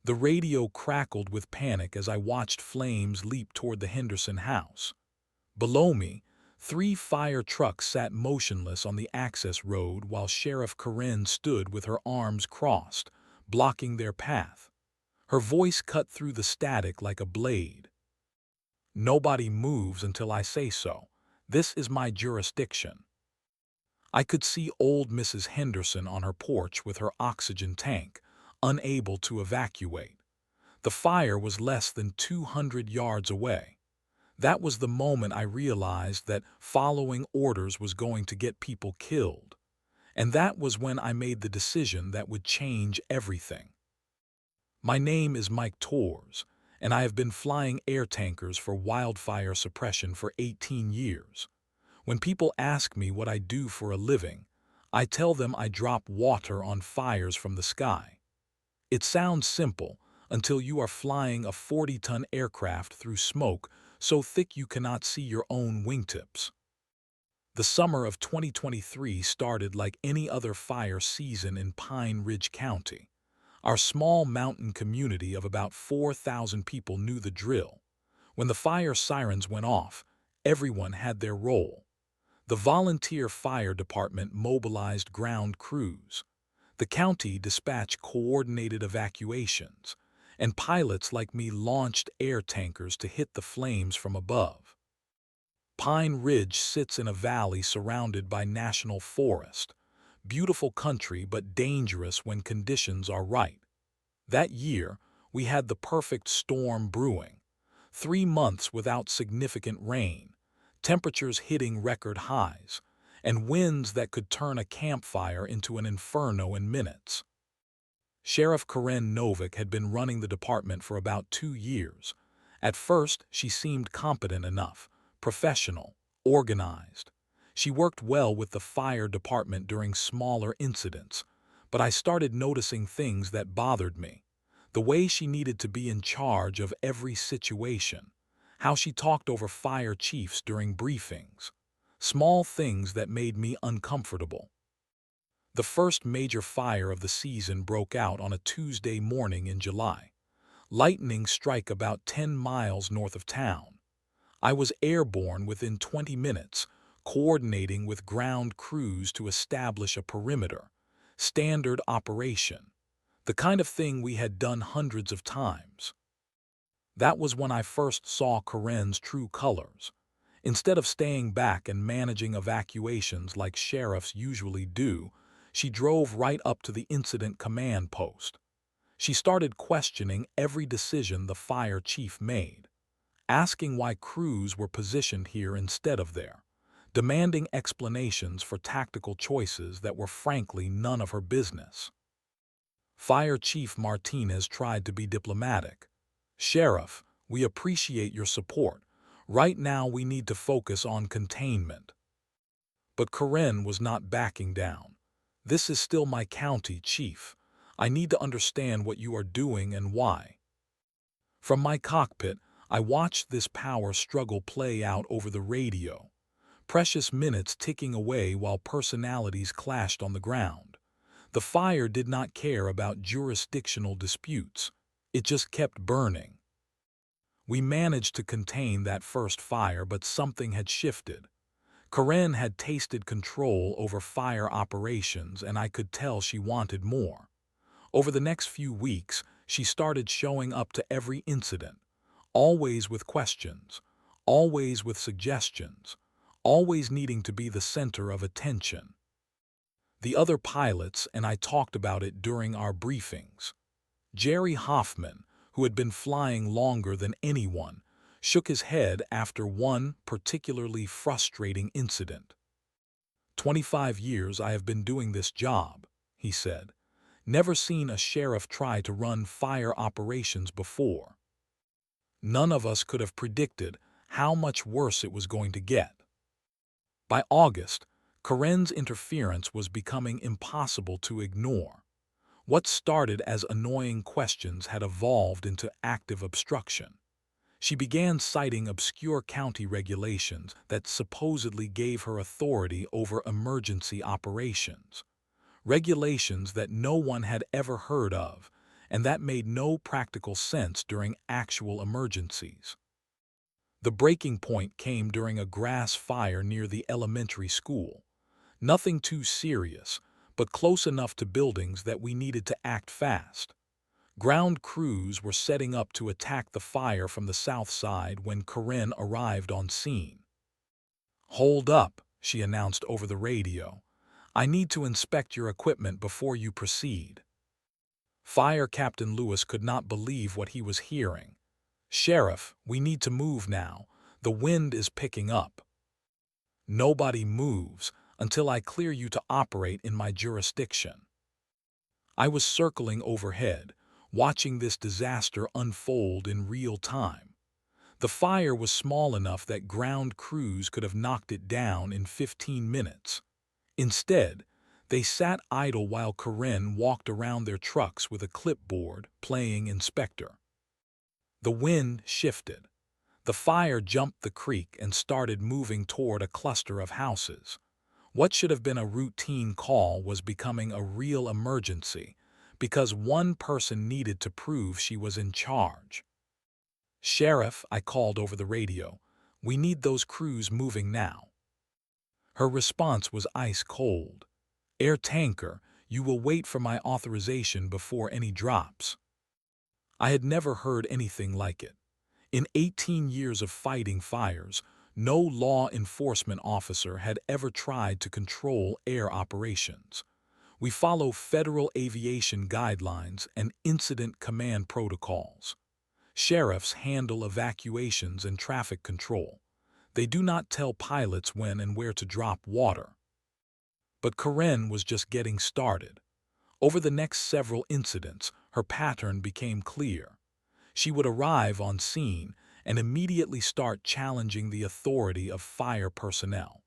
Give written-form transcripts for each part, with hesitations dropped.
The radio crackled with panic as I watched flames leap toward the Henderson house. Below me, 3 fire trucks sat motionless on the access road while Sheriff Karen stood with her arms crossed, blocking their path. Her voice cut through the static like a blade. "Nobody moves until I say so. This is my jurisdiction." I could see old Mrs. Henderson on her porch with her oxygen tank, unable to evacuate. The fire was less than 200 yards away. That was the moment I realized that following orders was going to get people killed. And that was when I made the decision that would change everything. My name is Mike Torres, and I have been flying air tankers for wildfire suppression for 18 years. When people ask me what I do for a living, I tell them I drop water on fires from the sky. It sounds simple until you are flying a 40-ton aircraft through smoke so thick you cannot see your own wingtips. The summer of 2023 started like any other fire season in Pine Ridge County. Our small mountain community of about 4,000 people knew the drill. When the fire sirens went off, everyone had their role. The volunteer fire department mobilized ground crews. The county dispatched coordinated evacuations, and pilots like me launched air tankers to hit the flames from above. Pine Ridge sits in a valley surrounded by national forest. Beautiful country but dangerous when conditions are right. That year, we had the perfect storm brewing. 3 months without significant rain, temperatures hitting record highs, and winds that could turn a campfire into an inferno in minutes. Sheriff Karen Novick had been running the department for about 2 years. At first, she seemed competent enough, professional, organized. She worked well with the fire department during smaller incidents, but I started noticing things that bothered me. The way she needed to be in charge of every situation, how she talked over fire chiefs during briefings, small things that made me uncomfortable. The first major fire of the season broke out on a Tuesday morning in July. Lightning struck about 10 miles north of town. I was airborne within 20 minutes, coordinating with ground crews to establish a perimeter. Standard operation. The kind of thing we had done hundreds of times. That was when I first saw Karen's true colors. Instead of staying back and managing evacuations like sheriffs usually do, she drove right up to the incident command post. She started questioning every decision the fire chief made, asking why crews were positioned here instead of there, demanding explanations for tactical choices that were frankly none of her business. Fire Chief Martinez tried to be diplomatic. "Sheriff, we appreciate your support. Right now we need to focus on containment." But Karen was not backing down. "This is still my county, Chief. I need to understand what you are doing and why." From my cockpit, I watched this power struggle play out over the radio. Precious minutes ticking away while personalities clashed on the ground. The fire did not care about jurisdictional disputes. It just kept burning. We managed to contain that first fire, but something had shifted. Karen had tasted control over fire operations, and I could tell she wanted more. Over the next few weeks, she started showing up to every incident, always with questions, always with suggestions, always needing to be the center of attention. The other pilots and I talked about it during our briefings. Jerry Hoffman, who had been flying longer than anyone, shook his head after one particularly frustrating incident. 25 years I have been doing this job," he said. "Never seen a sheriff try to run fire operations before. None of us could have predicted how much worse it was going to get." By August, Karen's interference was becoming impossible to ignore. What started as annoying questions had evolved into active obstruction. She began citing obscure county regulations that supposedly gave her authority over emergency operations. Regulations that no one had ever heard of, and that made no practical sense during actual emergencies. The breaking point came during a grass fire near the elementary school. Nothing too serious, but close enough to buildings that we needed to act fast. Ground crews were setting up to attack the fire from the south side when Karen arrived on scene. "Hold up," she announced over the radio. "I need to inspect your equipment before you proceed." Fire Captain Lewis could not believe what he was hearing. "Sheriff, we need to move now. The wind is picking up." "Nobody moves until I clear you to operate in my jurisdiction." I was circling overhead, watching this disaster unfold in real time. The fire was small enough that ground crews could have knocked it down in 15 minutes. Instead, they sat idle while Karen walked around their trucks with a clipboard, playing inspector. The wind shifted. The fire jumped the creek and started moving toward a cluster of houses. What should have been a routine call was becoming a real emergency, because one person needed to prove she was in charge. "Sheriff," I called over the radio, "we need those crews moving now." Her response was ice cold. "Air tanker, you will wait for my authorization before any drops." I had never heard anything like it. In 18 years of fighting fires, no law enforcement officer had ever tried to control air operations. We follow federal aviation guidelines and incident command protocols. Sheriffs handle evacuations and traffic control. They do not tell pilots when and where to drop water. But Karen was just getting started. Over the next several incidents, her pattern became clear. She would arrive on scene and immediately start challenging the authority of fire personnel.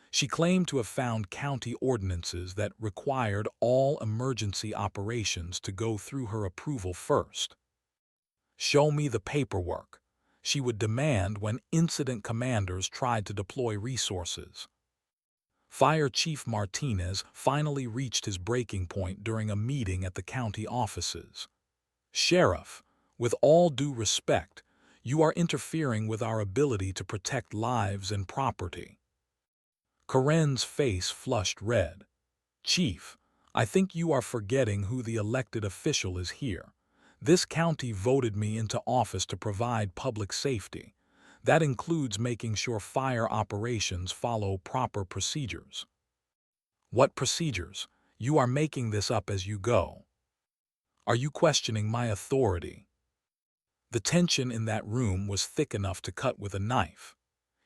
She claimed to have found county ordinances that required all emergency operations to go through her approval first. "Show me the paperwork," she would demand when incident commanders tried to deploy resources. Fire Chief Martinez finally reached his breaking point during a meeting at the county offices. "Sheriff, with all due respect, you are interfering with our ability to protect lives and property." Karen's face flushed red. "Chief, I think you are forgetting who the elected official is here. This county voted me into office to provide public safety. That includes making sure fire operations follow proper procedures." "What procedures? You are making this up as you go. Are you questioning my authority?" The tension in that room was thick enough to cut with a knife.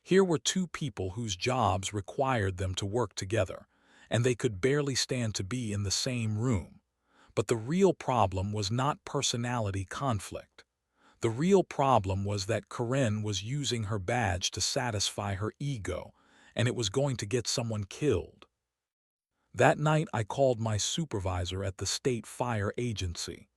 Here were two people whose jobs required them to work together, and they could barely stand to be in the same room. But the real problem was not personality conflict. The real problem was that Karen was using her badge to satisfy her ego, and it was going to get someone killed. That night I called my supervisor at the state fire agency.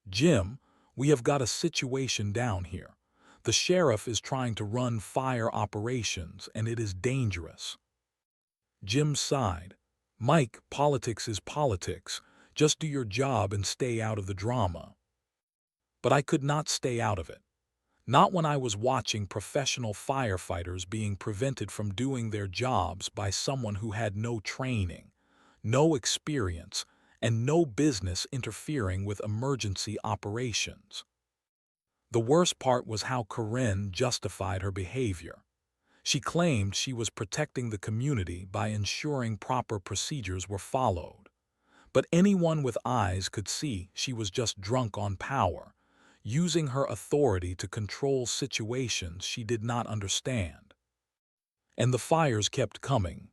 "Jim, we have got a situation down here. The sheriff is trying to run fire operations, and it is dangerous." Jim sighed. "Mike, politics is politics. Just do your job and stay out of the drama." But I could not stay out of it. Not when I was watching professional firefighters being prevented from doing their jobs by someone who had no training, no experience, and no business interfering with emergency operations. The worst part was how Karen justified her behavior. She claimed she was protecting the community by ensuring proper procedures were followed. But anyone with eyes could see she was just drunk on power, using her authority to control situations she did not understand. And the fires kept coming.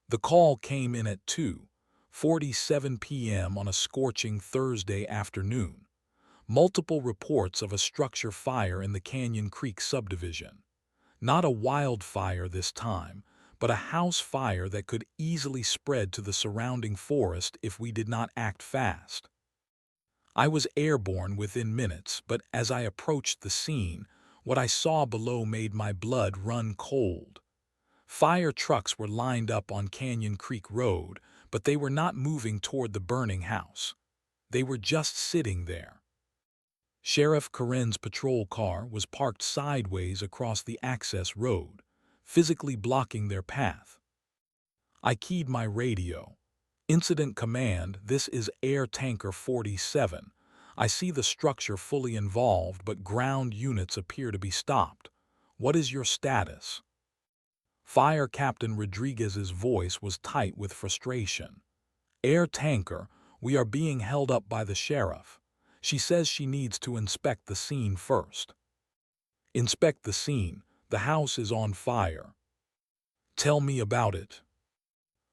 The call came in at 2:47 p.m. on a scorching Thursday afternoon. Multiple reports of a structure fire in the Canyon Creek subdivision. Not a wildfire this time, but a house fire that could easily spread to the surrounding forest if we did not act fast. I was airborne within minutes, but as I approached the scene, what I saw below made my blood run cold. Fire trucks were lined up on Canyon Creek Road, but they were not moving toward the burning house. They were just sitting there. Sheriff Karen's patrol car was parked sideways across the access road, physically blocking their path. I keyed my radio. Incident command, this is Air Tanker 47. I see the structure fully involved, but ground units appear to be stopped. What is your status? Fire Captain Rodriguez's voice was tight with frustration. Air Tanker, we are being held up by the sheriff. She says she needs to inspect the scene first. Inspect the scene. The house is on fire. Tell me about it.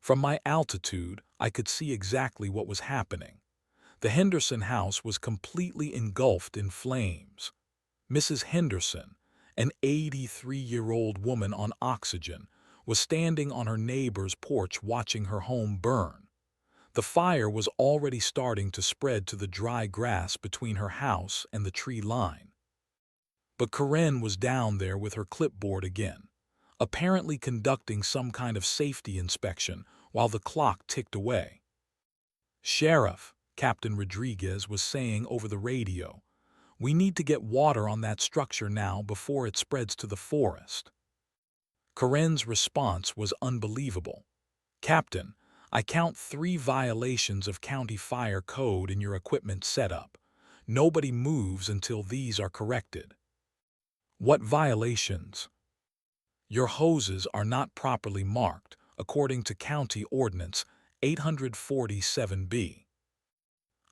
From my altitude, I could see exactly what was happening. The Henderson house was completely engulfed in flames. Mrs. Henderson, an 83-year-old woman on oxygen, was standing on her neighbor's porch watching her home burn. The fire was already starting to spread to the dry grass between her house and the tree line. But Karen was down there with her clipboard again, apparently conducting some kind of safety inspection while the clock ticked away. Sheriff, Captain Rodriguez was saying over the radio, we need to get water on that structure now before it spreads to the forest. Karen's response was unbelievable. Captain, I count 3 violations of county fire code in your equipment setup. Nobody moves until these are corrected. What violations? Your hoses are not properly marked, according to County Ordinance 847B.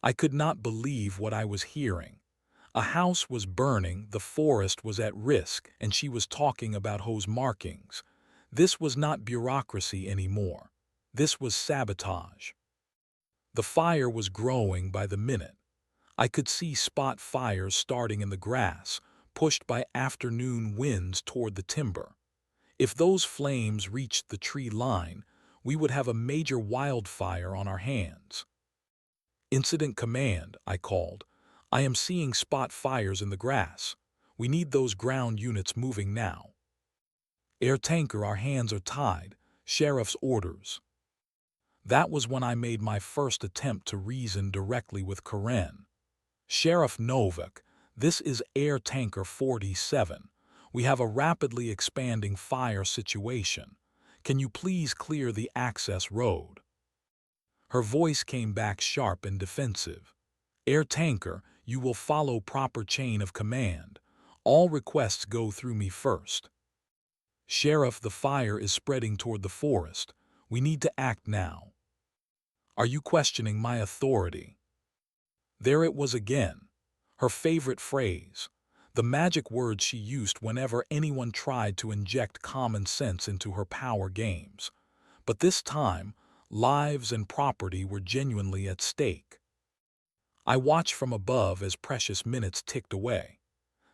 I could not believe what I was hearing. A house was burning, the forest was at risk, and she was talking about hose markings. This was not bureaucracy anymore. This was sabotage. The fire was growing by the minute. I could see spot fires starting in the grass, pushed by afternoon winds toward the timber. If those flames reached the tree line, we would have a major wildfire on our hands. Incident command, I called. I am seeing spot fires in the grass. We need those ground units moving now. Air Tanker, our hands are tied. Sheriff's orders. That was when I made my first attempt to reason directly with Karen. Sheriff Novak, this is Air Tanker 47. We have a rapidly expanding fire situation. Can you please clear the access road? Her voice came back sharp and defensive. Air Tanker, you will follow proper chain of command. All requests go through me first. Sheriff, the fire is spreading toward the forest. We need to act now. Are you questioning my authority? There it was again. Her favorite phrase. The magic word she used whenever anyone tried to inject common sense into her power games. But this time, lives and property were genuinely at stake. I watched from above as precious minutes ticked away.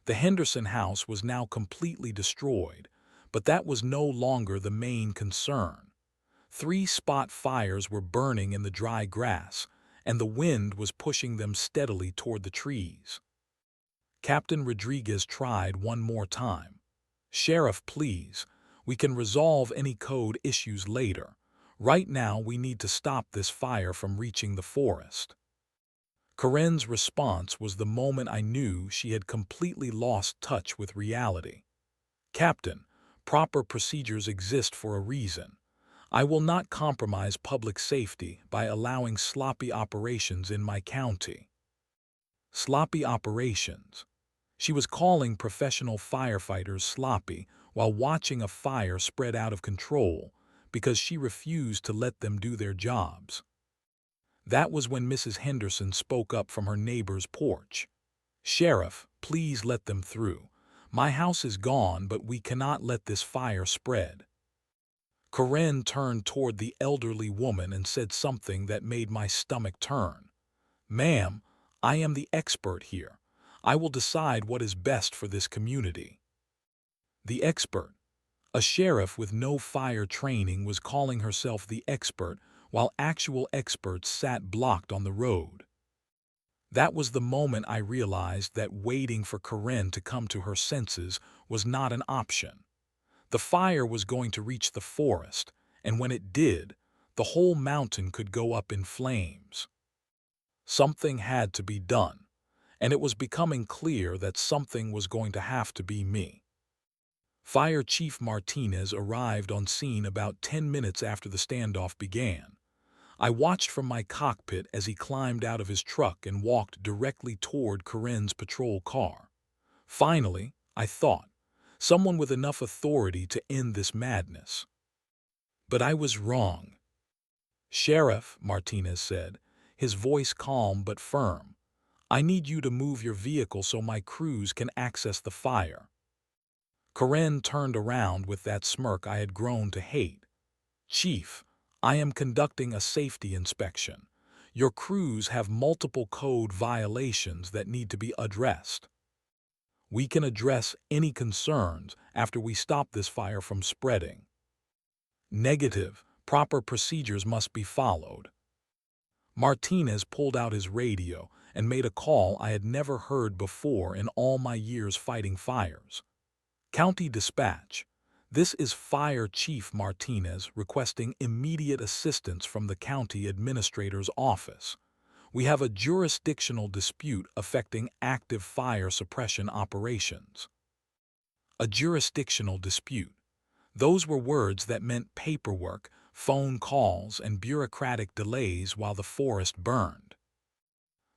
The Henderson house was now completely destroyed, but that was no longer the main concern. 3 spot fires were burning in the dry grass, and the wind was pushing them steadily toward the trees. Captain Rodriguez tried one more time. Sheriff, please, we can resolve any code issues later. Right now we need to stop this fire from reaching the forest. Karen's response was the moment I knew she had completely lost touch with reality. Captain, proper procedures exist for a reason. I will not compromise public safety by allowing sloppy operations in my county. Sloppy operations. She was calling professional firefighters sloppy while watching a fire spread out of control because she refused to let them do their jobs. That was when Mrs. Henderson spoke up from her neighbor's porch. Sheriff, please let them through. My house is gone, but we cannot let this fire spread. Karen turned toward the elderly woman and said something that made my stomach turn. Ma'am, I am the expert here. I will decide what is best for this community. The expert. A sheriff with no fire training was calling herself the expert while actual experts sat blocked on the road. That was the moment I realized that waiting for Karen to come to her senses was not an option. The fire was going to reach the forest, and when it did, the whole mountain could go up in flames. Something had to be done, and it was becoming clear that something was going to have to be me. Fire Chief Martinez arrived on scene about 10 minutes after the standoff began. I watched from my cockpit as he climbed out of his truck and walked directly toward Karen's patrol car. Finally, I thought, someone with enough authority to end this madness. But I was wrong. "Sheriff," Martinez said, his voice calm but firm, "I need you to move your vehicle so my crews can access the fire." Karen turned around with that smirk I had grown to hate. "Chief, I am conducting a safety inspection. Your crews have multiple code violations that need to be addressed. We can address any concerns after we stop this fire from spreading." "Negative. Proper procedures must be followed." Martinez pulled out his radio and made a call I had never heard before in all my years fighting fires. "County Dispatch. This is Fire Chief Martinez requesting immediate assistance from the County Administrator's office. We have a jurisdictional dispute affecting active fire suppression operations." A jurisdictional dispute. Those were words that meant paperwork, phone calls, and bureaucratic delays while the forest burned.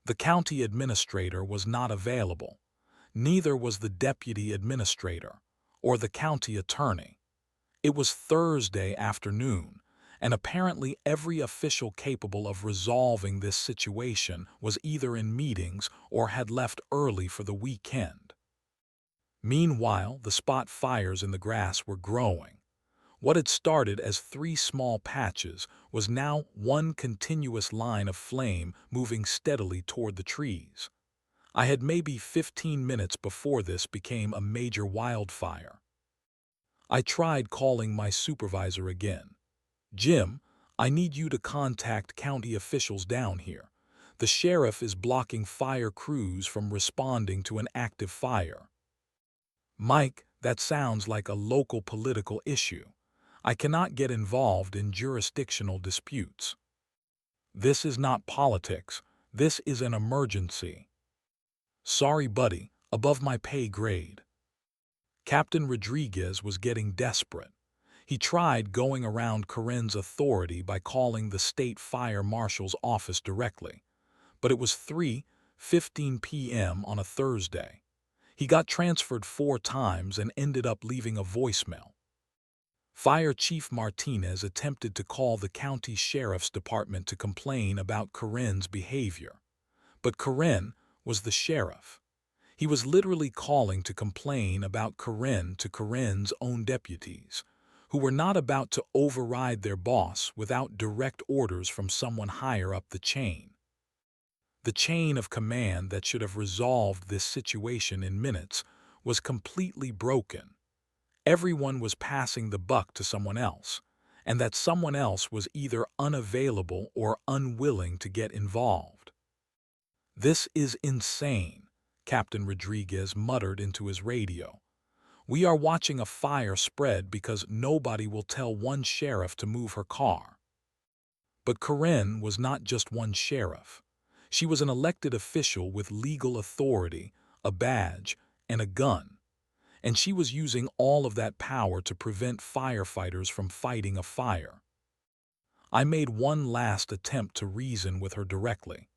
The county administrator was not available. Neither was the deputy administrator or the county attorney. It was Thursday afternoon, and apparently every official capable of resolving this situation was either in meetings or had left early for the weekend. Meanwhile, the spot fires in the grass were growing. What had started as 3 small patches was now one continuous line of flame moving steadily toward the trees. I had maybe 15 minutes before this became a major wildfire. I tried calling my supervisor again. "Jim, I need you to contact county officials down here. The sheriff is blocking fire crews from responding to an active fire." "Mike, that sounds like a local political issue. I cannot get involved in jurisdictional disputes." "This is not politics. This is an emergency." "Sorry, buddy, above my pay grade." Captain Rodriguez was getting desperate. He tried going around Karen's authority by calling the state fire marshal's office directly. But it was 3:15 p.m. on a Thursday. He got transferred 4 times and ended up leaving a voicemail. Fire Chief Martinez attempted to call the county sheriff's department to complain about Karen's behavior. But Karen was the sheriff. He was literally calling to complain about Karen to Karen's own deputies, who were not about to override their boss without direct orders from someone higher up the chain. The chain of command that should have resolved this situation in minutes was completely broken. Everyone was passing the buck to someone else, and that someone else was either unavailable or unwilling to get involved. "This is insane," Captain Rodriguez muttered into his radio. "We are watching a fire spread because nobody will tell one sheriff to move her car." But Karen was not just one sheriff. She was an elected official with legal authority, a badge, and a gun. And she was using all of that power to prevent firefighters from fighting a fire. I made one last attempt to reason with her directly.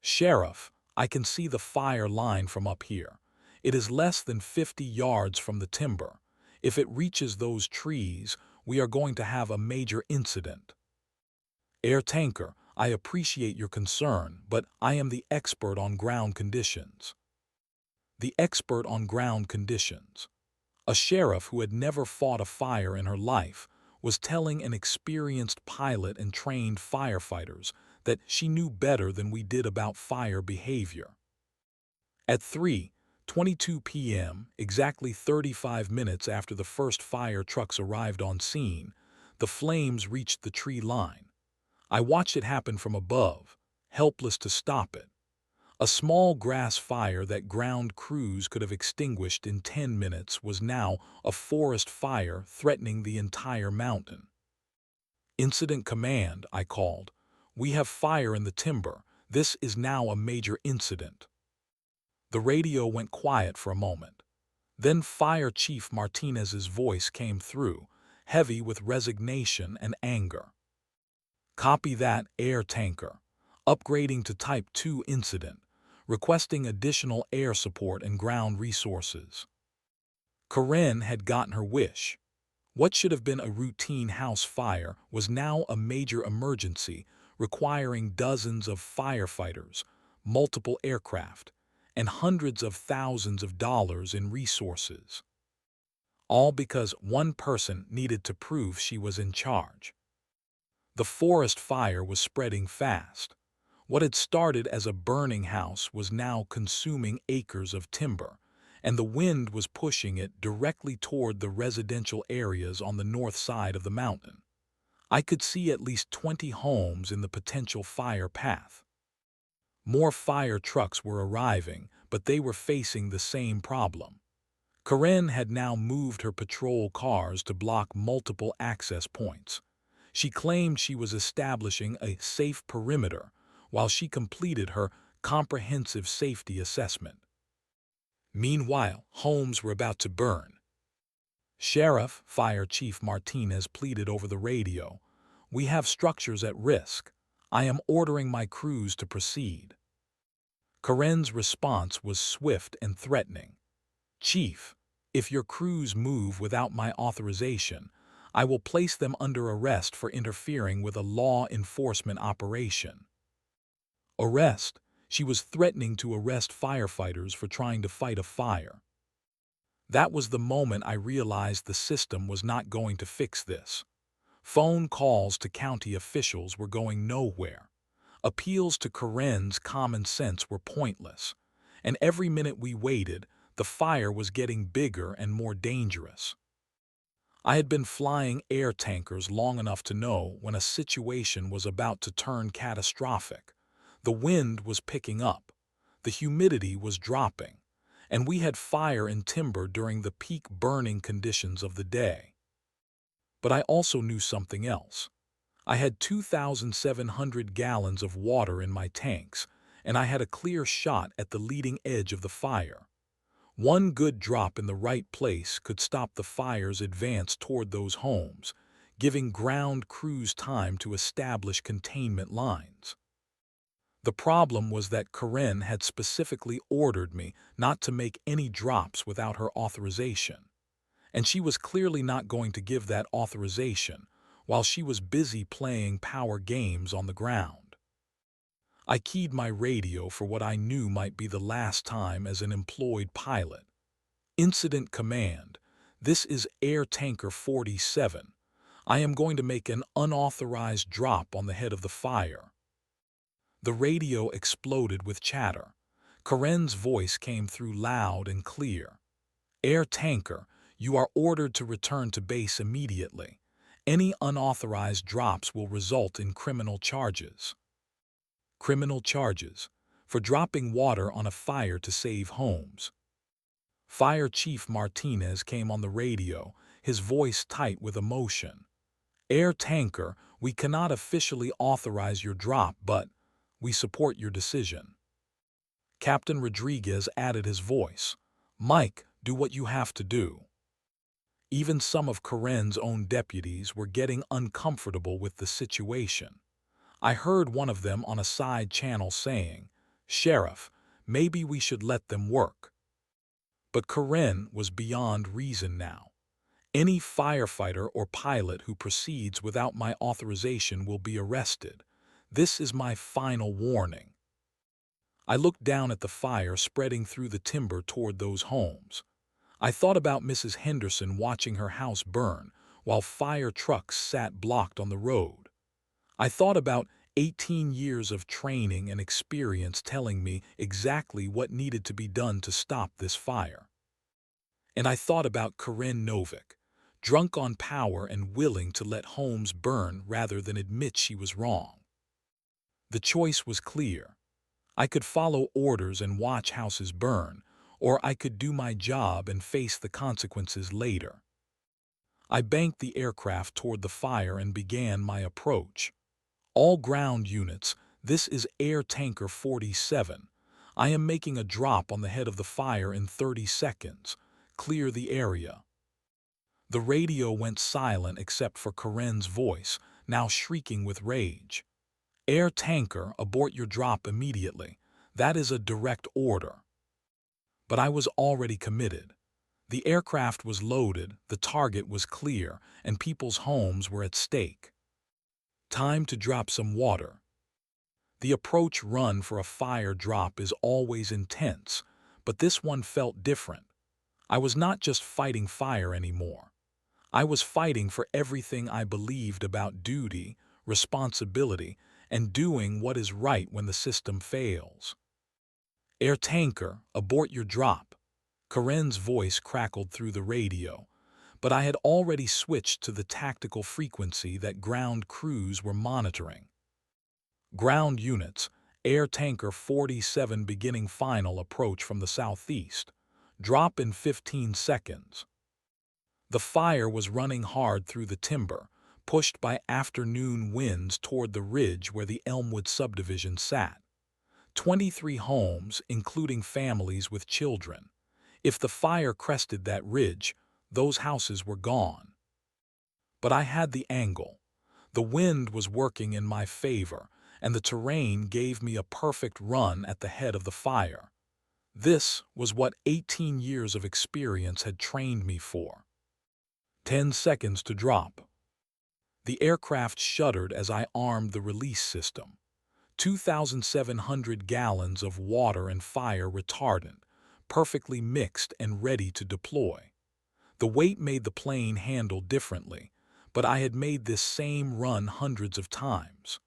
"Sheriff, I can see the fire line from up here. It is less than 50 yards from the timber. If it reaches those trees, we are going to have a major incident." "Air tanker, I appreciate your concern, but I am the expert on ground conditions." The expert on ground conditions. A sheriff who had never fought a fire in her life was telling an experienced pilot and trained firefighters that she knew better than we did about fire behavior. At 3:22 p.m., exactly 35 minutes after the first fire trucks arrived on scene, the flames reached the tree line. I watched it happen from above, helpless to stop it. A small grass fire that ground crews could have extinguished in 10 minutes was now a forest fire threatening the entire mountain. "Incident command," I called. "We have fire in the timber. This is now a major incident. The radio went quiet for a moment. Then Fire Chief Martinez's voice came through, heavy with resignation and anger. Copy that, air tanker. Upgrading to Type 2 incident, requesting additional air support and ground resources. Karen had gotten her wish. What should have been a routine house fire was now a major emergency requiring dozens of firefighters, multiple aircraft, and hundreds of thousands of dollars in resources. All because one person needed to prove she was in charge. The forest fire was spreading fast. What had started as a burning house was now consuming acres of timber, and the wind was pushing it directly toward the residential areas on the north side of the mountain. I could see at least 20 homes in the potential fire path. More fire trucks were arriving, but they were facing the same problem. Karen had now moved her patrol cars to block multiple access points. She claimed she was establishing a safe perimeter while she completed her comprehensive safety assessment. Meanwhile, homes were about to burn. Sheriff, Fire Chief Martinez pleaded over the radio, "We have structures at risk. I am ordering my crews to proceed." Karen's response was swift and threatening. "Chief, if your crews move without my authorization, I will place them under arrest for interfering with a law enforcement operation." Arrest? She was threatening to arrest firefighters for trying to fight a fire. That was the moment I realized the system was not going to fix this. Phone calls to county officials were going nowhere. Appeals to Karen's common sense were pointless. And every minute we waited, the fire was getting bigger and more dangerous. I had been flying air tankers long enough to know when a situation was about to turn catastrophic. The wind was picking up, the humidity was dropping, and we had fire and timber during the peak burning conditions of the day. But I also knew something else. I had 2,700 gallons of water in my tanks, and I had a clear shot at the leading edge of the fire. One good drop in the right place could stop the fire's advance toward those homes, giving ground crews time to establish containment lines. The problem was that Karen had specifically ordered me not to make any drops without her authorization, and she was clearly not going to give that authorization while she was busy playing power games on the ground. I keyed my radio for what I knew might be the last time as an employed pilot. Incident command. This is Air Tanker 47. I am going to make an unauthorized drop on the head of the fire. The radio exploded with chatter. Karen's voice came through loud and clear. "Air Tanker, you are ordered to return to base immediately. Any unauthorized drops will result in criminal charges." Criminal charges for dropping water on a fire to save homes. Fire Chief Martinez came on the radio, his voice tight with emotion. "Air Tanker, we cannot officially authorize your drop, but we support your decision." Captain Rodriguez added his voice. "Mike, do what you have to do." Even some of Karen's own deputies were getting uncomfortable with the situation. I heard one of them on a side channel saying, "Sheriff, maybe we should let them work." But Karen was beyond reason now. "Any firefighter or pilot who proceeds without my authorization will be arrested. This is my final warning." I looked down at the fire spreading through the timber toward those homes. I thought about Mrs. Henderson watching her house burn while fire trucks sat blocked on the road. I thought about 18 years of training and experience telling me exactly what needed to be done to stop this fire. And I thought about Karen Novick, drunk on power and willing to let homes burn rather than admit she was wrong. The choice was clear. I could follow orders and watch houses burn, or I could do my job and face the consequences later. I banked the aircraft toward the fire and began my approach. "All ground units, This is Air Tanker 47. I am making a drop on the head of the fire in 30 seconds. Clear the area." The radio went silent except for Karen's voice, now shrieking with rage. "Air Tanker, abort your drop immediately. That is a direct order." But I was already committed. The aircraft was loaded, the target was clear, and people's homes were at stake. Time to drop some water. The approach run for a fire drop is always intense, but this one felt different. I was not just fighting fire anymore. I was fighting for everything I believed about duty, responsibility, and doing what is right when the system fails. "Air Tanker, abort your drop." Karen's voice crackled through the radio, but I had already switched to the tactical frequency that ground crews were monitoring. "Ground units, Air Tanker 47 beginning final approach from the southeast. Drop in 15 seconds." The fire was running hard through the timber, pushed by afternoon winds toward the ridge where the Elmwood subdivision sat. 23 homes, including families with children. If the fire crested that ridge, those houses were gone. But I had the angle. The wind was working in my favor, and the terrain gave me a perfect run at the head of the fire. This was what 18 years of experience had trained me for. 10 seconds to drop. The aircraft shuddered as I armed the release system. 2,700 gallons of water and fire retardant, perfectly mixed and ready to deploy. The weight made the plane handle differently, but I had made this same run hundreds of times.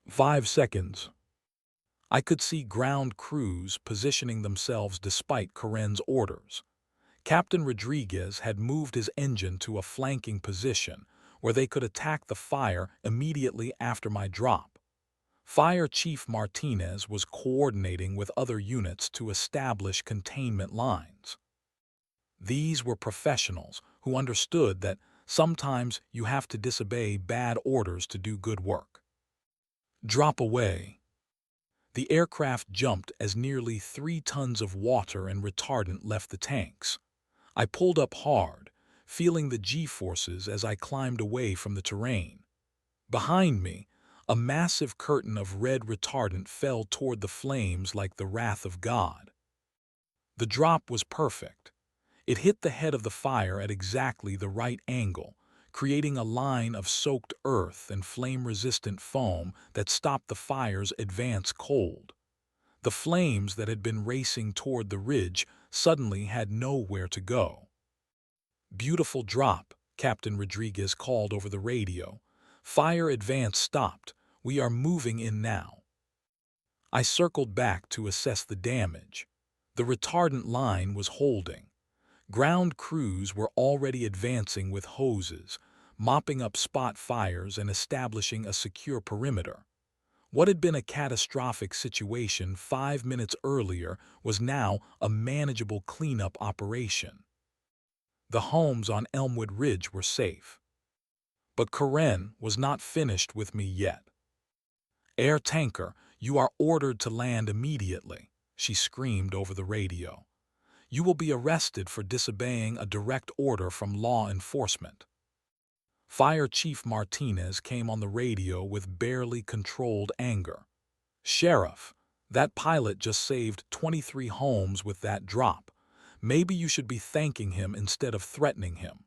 5 seconds. I could see ground crews positioning themselves despite Karen's orders. Captain Rodriguez had moved his engine to a flanking position where they could attack the fire immediately after my drop. Fire Chief Martinez was coordinating with other units to establish containment lines. These were professionals who understood that sometimes you have to disobey bad orders to do good work. Drop away. The aircraft jumped as nearly 3 tons of water and retardant left the tanks. I pulled up hard, feeling the G-forces as I climbed away from the terrain. Behind me, a massive curtain of red retardant fell toward the flames like the wrath of God. The drop was perfect. It hit the head of the fire at exactly the right angle, creating a line of soaked earth and flame-resistant foam that stopped the fire's advance cold. The flames that had been racing toward the ridge suddenly had nowhere to go. "Beautiful drop," Captain Rodriguez called over the radio. "Fire advance stopped. We are moving in now." I circled back to assess the damage. The retardant line was holding. Ground crews were already advancing with hoses, mopping up spot fires and establishing a secure perimeter. What had been a catastrophic situation 5 minutes earlier was now a manageable cleanup operation. The homes on Elmwood Ridge were safe. But Karen was not finished with me yet. "Air Tanker, you are ordered to land immediately," she screamed over the radio. "You will be arrested for disobeying a direct order from law enforcement." Fire Chief Martinez came on the radio with barely controlled anger. "Sheriff, that pilot just saved 23 homes with that drop. Maybe you should be thanking him instead of threatening him."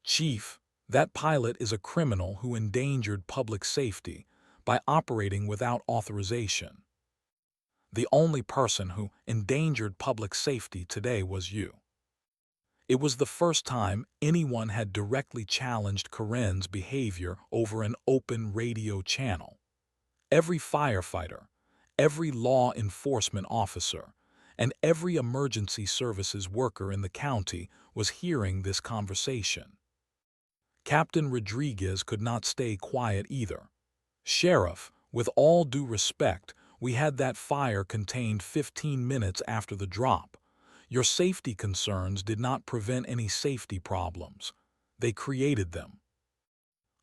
"Chief, that pilot is a criminal who endangered public safety by operating without authorization. The only person who endangered public safety today was you." It was the first time anyone had directly challenged Karen's behavior over an open radio channel. Every firefighter, every law enforcement officer, and every emergency services worker in the county was hearing this conversation. Captain Rodriguez could not stay quiet either. "Sheriff, with all due respect, we had that fire contained 15 minutes after the drop. Your safety concerns did not prevent any safety problems. They created them."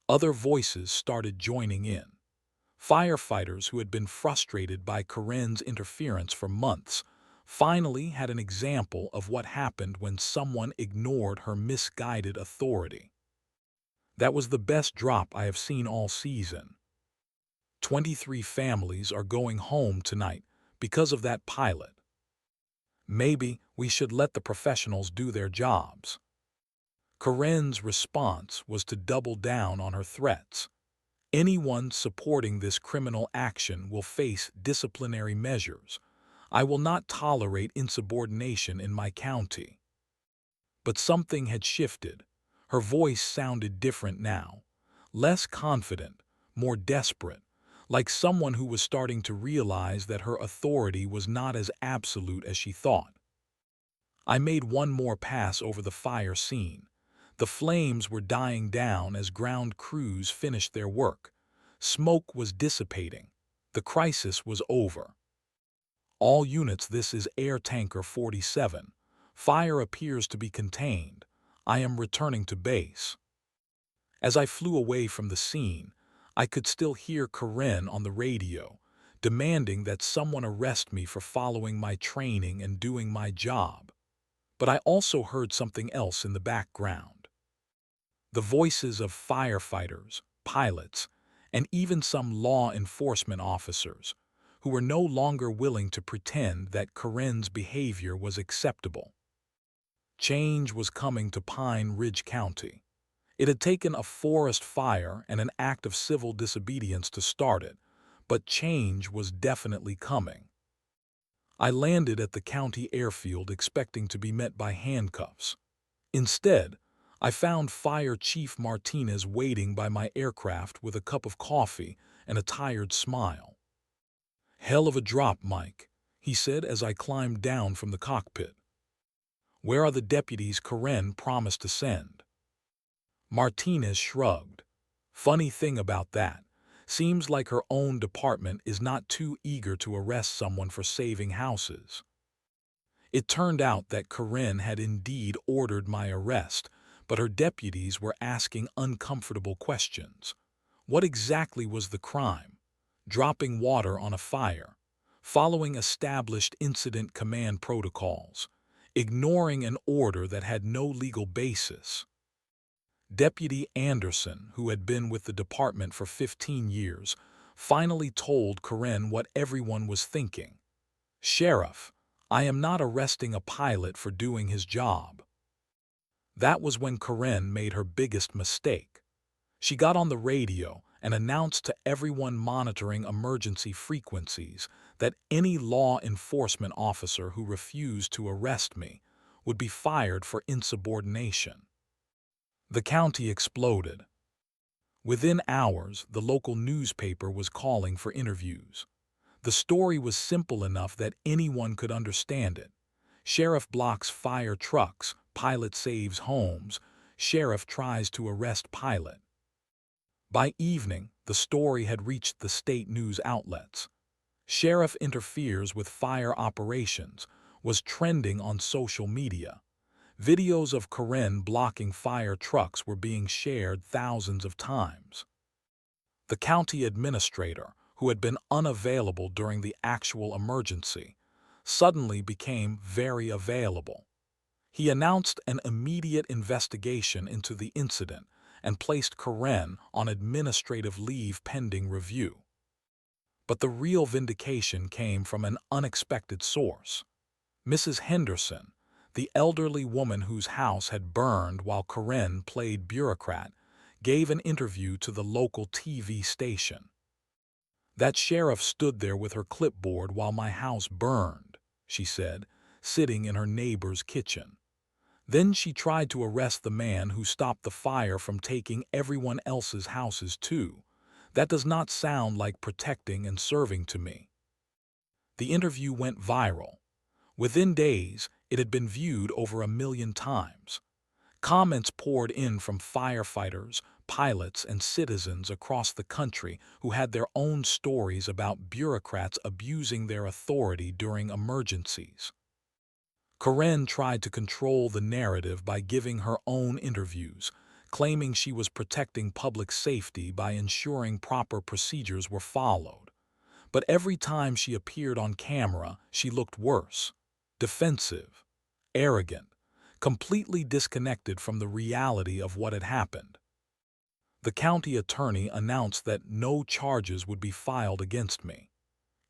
Other voices started joining in. Firefighters who had been frustrated by Karen's interference for months finally had an example of what happened when someone ignored her misguided authority. That was the best drop I have seen all season. 23 families are going home tonight because of that pilot. Maybe we should let the professionals do their jobs. Karen's response was to double down on her threats. Anyone supporting this criminal action will face disciplinary measures. I will not tolerate insubordination in my county. But something had shifted. Her voice sounded different now. Less confident, more desperate, like someone who was starting to realize that her authority was not as absolute as she thought. I made one more pass over the fire scene. The flames were dying down as ground crews finished their work. Smoke was dissipating. The crisis was over. All units, this is Air Tanker 47. Fire appears to be contained. I am returning to base. As I flew away from the scene, I could still hear Karen on the radio, demanding that someone arrest me for following my training and doing my job. But I also heard something else in the background. The voices of firefighters, pilots, and even some law enforcement officers who were no longer willing to pretend that Karen's behavior was acceptable. Change was coming to Pine Ridge County. It had taken a forest fire and an act of civil disobedience to start it, but change was definitely coming. I landed at the county airfield expecting to be met by handcuffs. Instead, I found Fire Chief Martinez waiting by my aircraft with a cup of coffee and a tired smile. "Hell of a drop, Mike," he said as I climbed down from the cockpit. "Where are the deputies Karen promised to send?" Martinez shrugged. "Funny thing about that. Seems like her own department is not too eager to arrest someone for saving houses." It turned out that Karen had indeed ordered my arrest, but her deputies were asking uncomfortable questions. What exactly was the crime? Dropping water on a fire, following established incident command protocols, ignoring an order that had no legal basis. Deputy Anderson, who had been with the department for 15 years, finally told Karen what everyone was thinking. "Sheriff, I am not arresting a pilot for doing his job." That was when Karen made her biggest mistake. She got on the radio and announced to everyone monitoring emergency frequencies that any law enforcement officer who refused to arrest me would be fired for insubordination. The county exploded. Within hours, the local newspaper was calling for interviews. The story was simple enough that anyone could understand it. Sheriff blocks fire trucks, pilot saves homes, sheriff tries to arrest pilot. By evening, the story had reached the state news outlets. Sheriff interferes with fire operations was trending on social media. Videos of Karen blocking fire trucks were being shared thousands of times. The county administrator, who had been unavailable during the actual emergency, suddenly became very available. He announced an immediate investigation into the incident and placed Karen on administrative leave pending review. But the real vindication came from an unexpected source. Mrs. Henderson, the elderly woman whose house had burned while Karen played bureaucrat, gave an interview to the local TV station. "That sheriff stood there with her clipboard while my house burned," she said, sitting in her neighbor's kitchen. "Then she tried to arrest the man who stopped the fire from taking everyone else's houses too. That does not sound like protecting and serving to me." The interview went viral. Within days, it had been viewed over 1 million times. Comments poured in from firefighters, pilots, and citizens across the country who had their own stories about bureaucrats abusing their authority during emergencies. Karen tried to control the narrative by giving her own interviews, claiming she was protecting public safety by ensuring proper procedures were followed. But every time she appeared on camera, she looked worse, defensive, arrogant, completely disconnected from the reality of what had happened. The county attorney announced that no charges would be filed against me.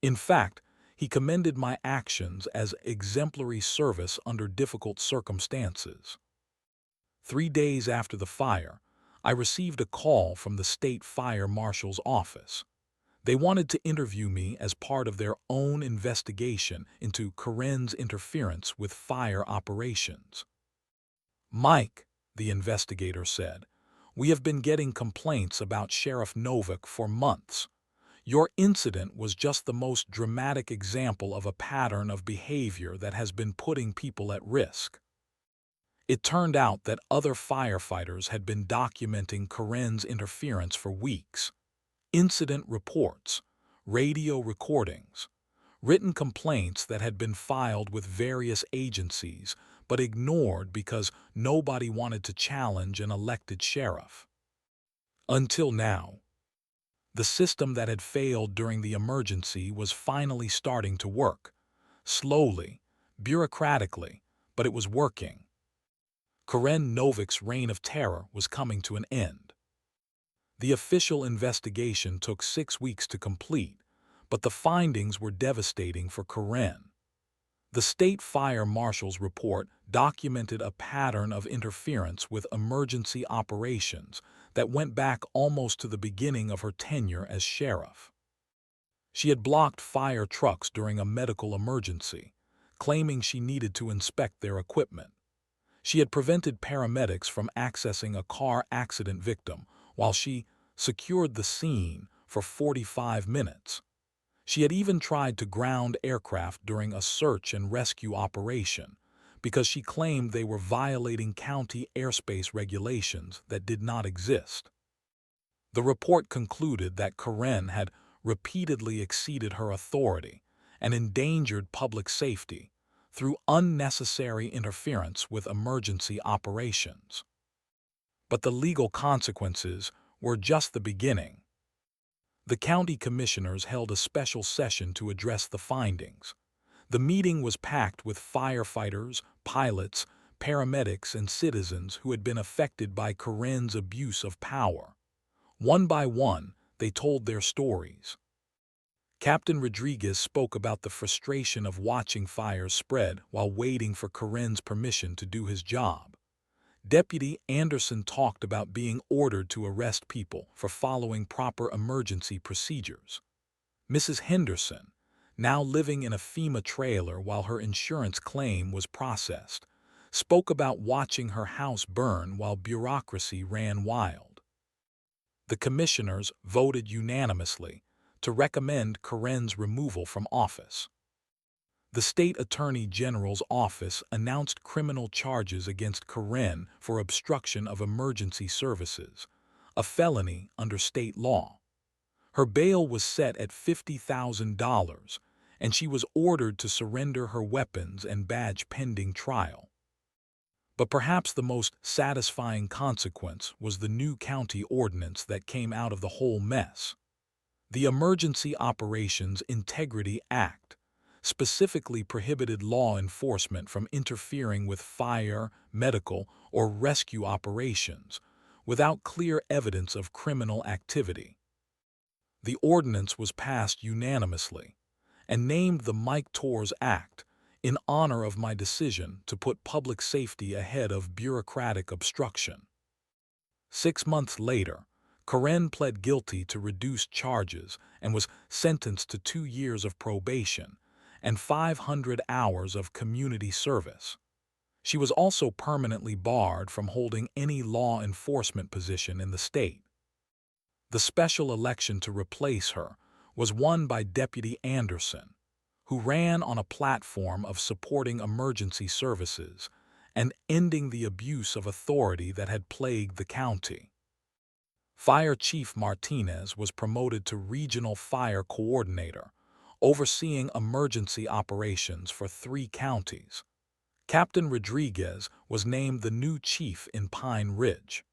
In fact, he commended my actions as exemplary service under difficult circumstances. 3 days after the fire, I received a call from the state fire marshal's office. They wanted to interview me as part of their own investigation into Karen's interference with fire operations. "Mike," the investigator said, "we have been getting complaints about Sheriff Novick for months. Your incident was just the most dramatic example of a pattern of behavior that has been putting people at risk." It turned out that other firefighters had been documenting Karen's interference for weeks. Incident reports, radio recordings, written complaints that had been filed with various agencies but ignored because nobody wanted to challenge an elected sheriff. Until now, the system that had failed during the emergency was finally starting to work. Slowly, bureaucratically, but it was working. Karen Novick's reign of terror was coming to an end. The official investigation took 6 weeks to complete, but the findings were devastating for Karen. The state fire marshal's report documented a pattern of interference with emergency operations that went back almost to the beginning of her tenure as sheriff. She had blocked fire trucks during a medical emergency, claiming she needed to inspect their equipment. She had prevented paramedics from accessing a car accident victim while she secured the scene for 45 minutes. She had even tried to ground aircraft during a search and rescue operation because she claimed they were violating county airspace regulations that did not exist. The report concluded that Karen had repeatedly exceeded her authority and endangered public safety through unnecessary interference with emergency operations. But the legal consequences were just the beginning. The county commissioners held a special session to address the findings. The meeting was packed with firefighters, pilots, paramedics, and citizens who had been affected by Karen's abuse of power. One by one, they told their stories. Captain Rodriguez spoke about the frustration of watching fires spread while waiting for Karen's permission to do his job. Deputy Anderson talked about being ordered to arrest people for following proper emergency procedures. Mrs. Henderson, now living in a FEMA trailer while her insurance claim was processed, spoke about watching her house burn while bureaucracy ran wild. The commissioners voted unanimously to recommend Karen's removal from office. The state attorney general's office announced criminal charges against Karen for obstruction of emergency services, a felony under state law. Her bail was set at $50,000, and she was ordered to surrender her weapons and badge pending trial. But perhaps the most satisfying consequence was the new county ordinance that came out of the whole mess. The Emergency Operations Integrity Act specifically prohibited law enforcement from interfering with fire, medical, or rescue operations without clear evidence of criminal activity. The ordinance was passed unanimously and named the Mike Torres Act in honor of my decision to put public safety ahead of bureaucratic obstruction. 6 months later, Karen pled guilty to reduced charges and was sentenced to 2 years of probation and 500 hours of community service. She was also permanently barred from holding any law enforcement position in the state. The special election to replace her was won by Deputy Anderson, who ran on a platform of supporting emergency services and ending the abuse of authority that had plagued the county. Fire Chief Martinez was promoted to Regional Fire Coordinator, overseeing emergency operations for 3 counties. Captain Rodriguez was named the new chief in Pine Ridge.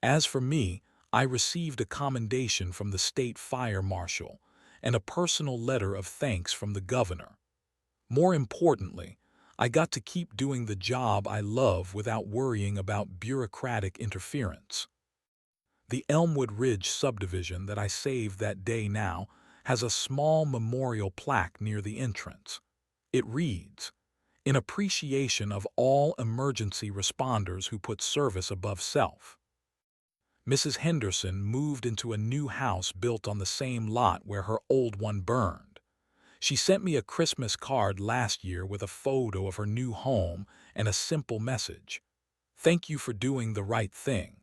As for me, I received a commendation from the state fire marshal and a personal letter of thanks from the governor. More importantly, I got to keep doing the job I love without worrying about bureaucratic interference. The Elmwood Ridge subdivision that I saved that day now has a small memorial plaque near the entrance. It reads, "In appreciation of all emergency responders who put service above self." Mrs. Henderson moved into a new house built on the same lot where her old one burned. She sent me a Christmas card last year with a photo of her new home and a simple message. "Thank you for doing the right thing."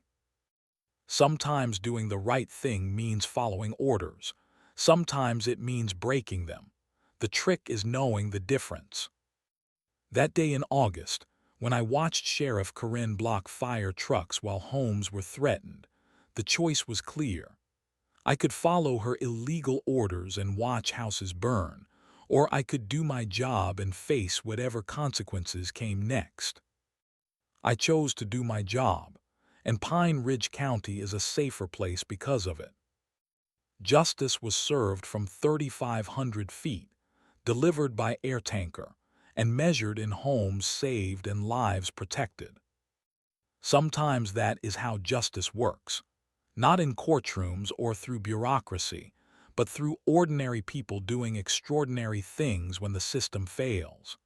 Sometimes doing the right thing means following orders. Sometimes it means breaking them. The trick is knowing the difference. That day in August, when I watched Sheriff Karen block fire trucks while homes were threatened, the choice was clear. I could follow her illegal orders and watch houses burn, or I could do my job and face whatever consequences came next. I chose to do my job, and Pine Ridge County is a safer place because of it. Justice was served from 3,500 feet, delivered by air tanker, and measured in homes saved and lives protected. Sometimes that is how justice works, not in courtrooms or through bureaucracy, but through ordinary people doing extraordinary things when the system fails.